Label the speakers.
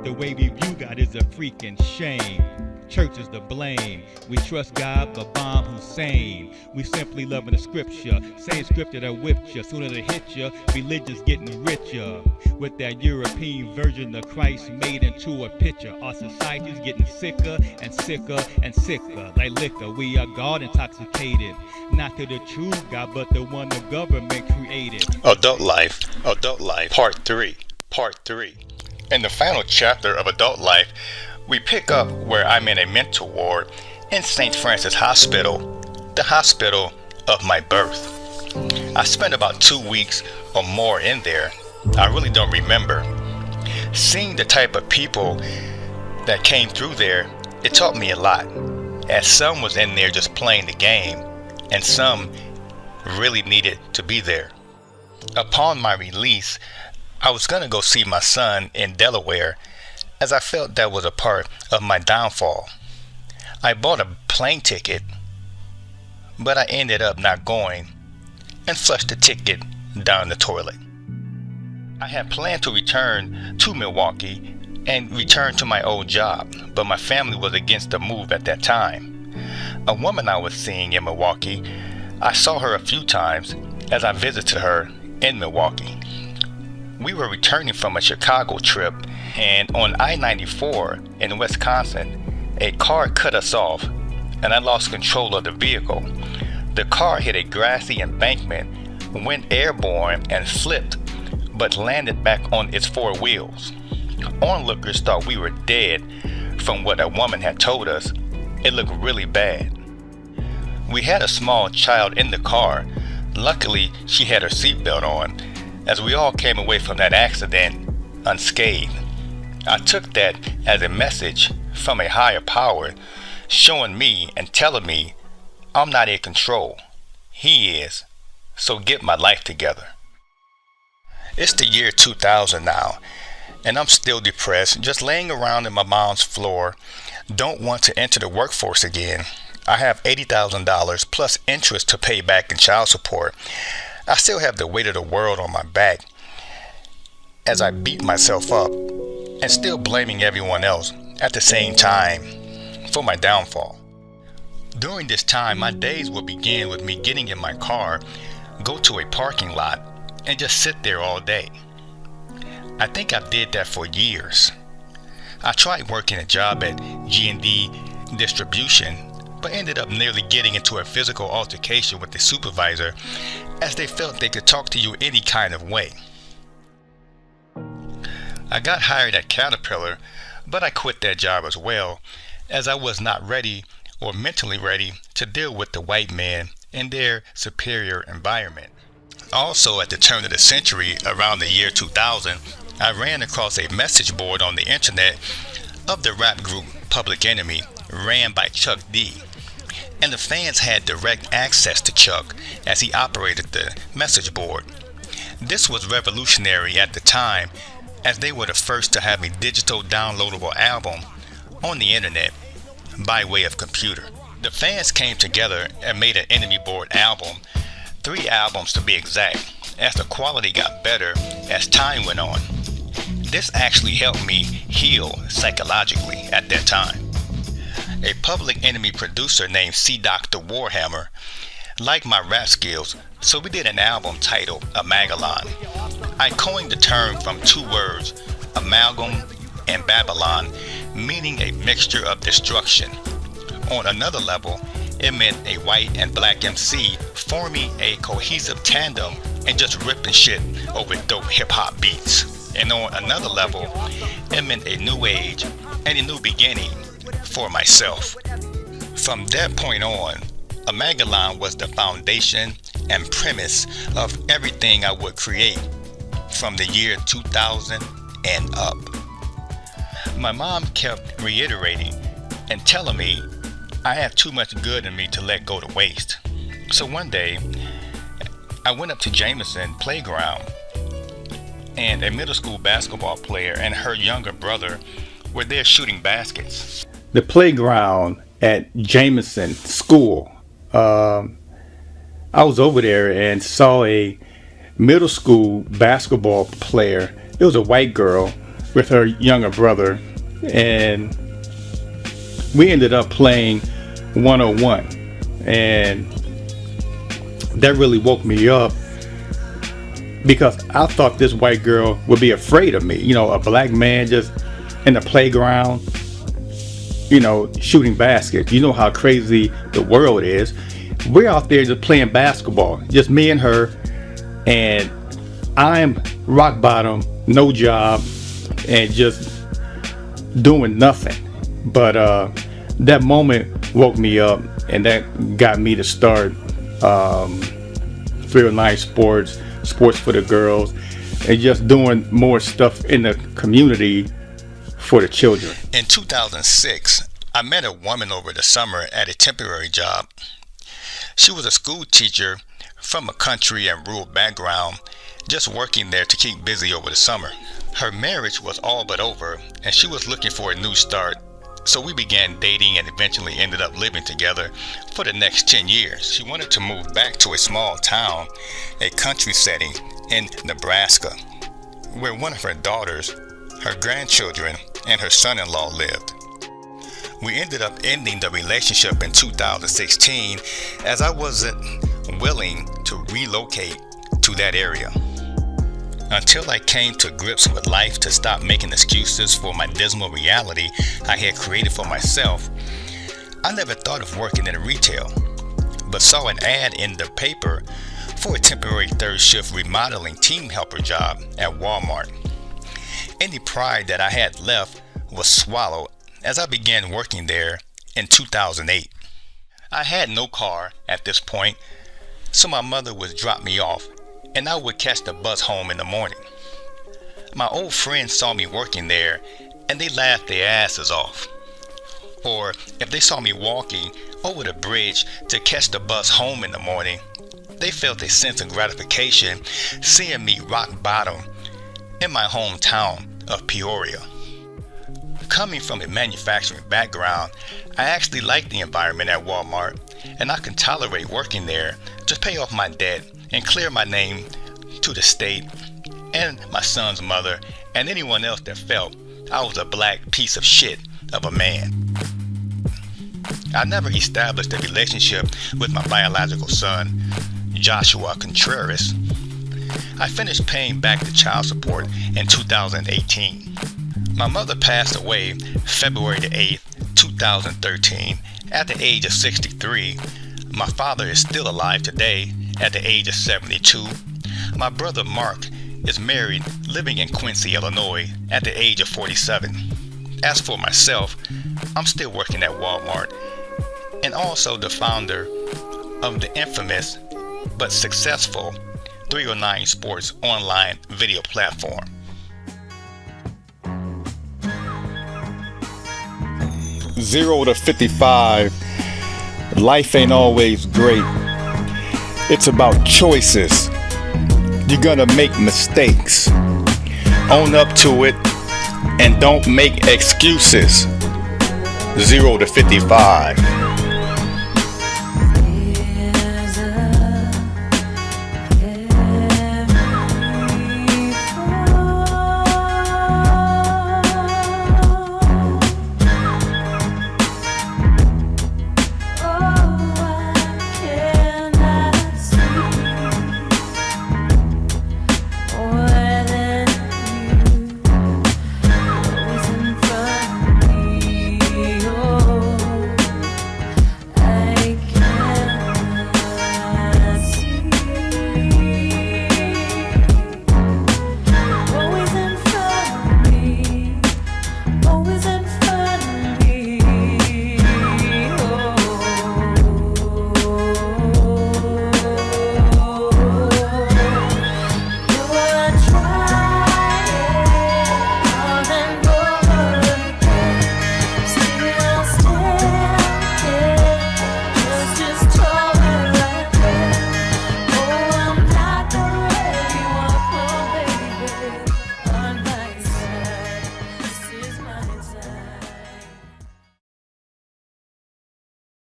Speaker 1: The way we view God is a freaking shame. Church is to blame. We trust God but bomb Hussein. We simply loving the scripture. Same scripture that whipped you. Sooner they hit you, religious getting richer. With that European version of Christ made into a picture. Our society's getting sicker and sicker and sicker. Like liquor, we are God intoxicated. Not to the true God, but the one the government created.
Speaker 2: Adult Life, Part 3. In the final chapter of Adult Life, we pick up where I'm in a mental ward in St. Francis Hospital, the hospital of my birth. I spent about 2 weeks or more in there. I really don't remember. Seeing the type of people that came through there, it taught me a lot, as some was in there just playing the game, and some really needed to be there. Upon my release, I was going to go see my son in Delaware, as I felt that was a part of my downfall. I bought a plane ticket, but I ended up not going and flushed the ticket down the toilet. I had planned to return to Milwaukee and return to my old job, but my family was against the move at that time. A woman I was seeing in Milwaukee, I saw her a few times as I visited her in Milwaukee. We were returning from a Chicago trip, and on I-94 in Wisconsin, a car cut us off, and I lost control of the vehicle. The car hit a grassy embankment, went airborne, and flipped, but landed back on its four wheels. Onlookers thought we were dead. From what a woman had told us, it looked really bad. We had a small child in the car. Luckily, she had her seatbelt on, as we all came away from that accident unscathed. I took that as a message from a higher power, showing me and telling me I'm not in control. He is. So get my life together. It's the year 2000 now, and I'm still depressed, just laying around in my mom's floor. Don't want to enter the workforce again. I have $80,000 plus interest to pay back in child support. I still have the weight of the world on my back as I beat myself up and still blaming everyone else at the same time for my downfall. During this time, my days will begin with me getting in my car, go to a parking lot, and just sit there all day. I think I did that for years. I tried working a job at G&D Distribution, but ended up nearly getting into a physical altercation with the supervisor, as they felt they could talk to you any kind of way. I got hired at Caterpillar, but I quit that job as well, as I was not ready or mentally ready to deal with the white men in their superior environment. Also, at the turn of the century, around the year 2000, I ran across a message board on the internet of the rap group Public Enemy, ran by Chuck D. And the fans had direct access to Chuck as he operated the message board. This was revolutionary at the time, as they were the first to have a digital downloadable album on the internet by way of computer. The fans came together and made an Enemy board album, 3 albums to be exact, as the quality got better as time went on. This actually helped me heal psychologically at that time. A Public Enemy producer named C. Dr. Warhammer liked my rap skills, so we did an album titled Amagylon. I coined the term from 2 words, amalgam and Babylon, meaning a mixture of destruction. On another level, it meant a white and black MC forming a cohesive tandem and just ripping shit over dope hip-hop beats. And on another level, it meant a new age and a new beginning for myself. From that point on, Amagylon was the foundation and premise of everything I would create from the year 2000 and up. My mom kept reiterating and telling me I had too much good in me to let go to waste. So one day, I went up to Jameson Playground, and a middle school basketball player and her younger brother were there shooting baskets. The playground at Jameson School. I was over there and saw a middle school basketball player. It was a white girl,
Speaker 3: with her younger brother, and we ended up playing 101, and that really woke me up because I thought this white girl would be afraid of me. You know, a black man just in the playground, you know, shooting baskets. You know how crazy the world is. We're out there just playing basketball, just me and her, and I'm rock bottom, no job, and just doing nothing. But that moment woke me up, and that got me to start 309 Sports for the girls, and just doing more stuff in the community for the children.
Speaker 2: In 2006, I met a woman over the summer at a temporary job. She was a school teacher from a country and rural background, just working there to keep busy over the summer. Her marriage was all but over, and she was looking for a new start. So we began dating and eventually ended up living together for the next 10 years. She wanted to move back to a small town, a country setting in Nebraska, where one of her daughters, her grandchildren, and her son-in-law lived. We ended up ending the relationship in 2016 as I wasn't willing to relocate to that area. Until I came to grips with life to stop making excuses for my dismal reality I had created for myself, I never thought of working in retail, but saw an ad in the paper for a temporary third shift remodeling team helper job at Walmart. Any pride that I had left was swallowed as I began working there in 2008. I had no car at this point, so my mother would drop me off and I would catch the bus home in the morning. My old friends saw me working there and they laughed their asses off. Or if they saw me walking over the bridge to catch the bus home in the morning, they felt a sense of gratification seeing me rock bottom in my hometown of Peoria. Coming from a manufacturing background, I actually liked the environment at Walmart, and I can tolerate working there to pay off my debt and clear my name to the state and my son's mother and anyone else that felt I was a black piece of shit of a man. I never established a relationship with my biological son, Joshua Contreras. I finished paying back the child support in 2018. My mother passed away February the 8th, 2013 at the age of 63. My father is still alive today at the age of 72. My brother Mark is married, living in Quincy, Illinois at the age of 47. As for myself, I'm still working at Walmart and also the founder of the infamous but successful 309 Sports online video platform.
Speaker 3: Zero to 55, life ain't always great. It's about choices. You're gonna make mistakes. Own up to it and don't make excuses. 0 to 55.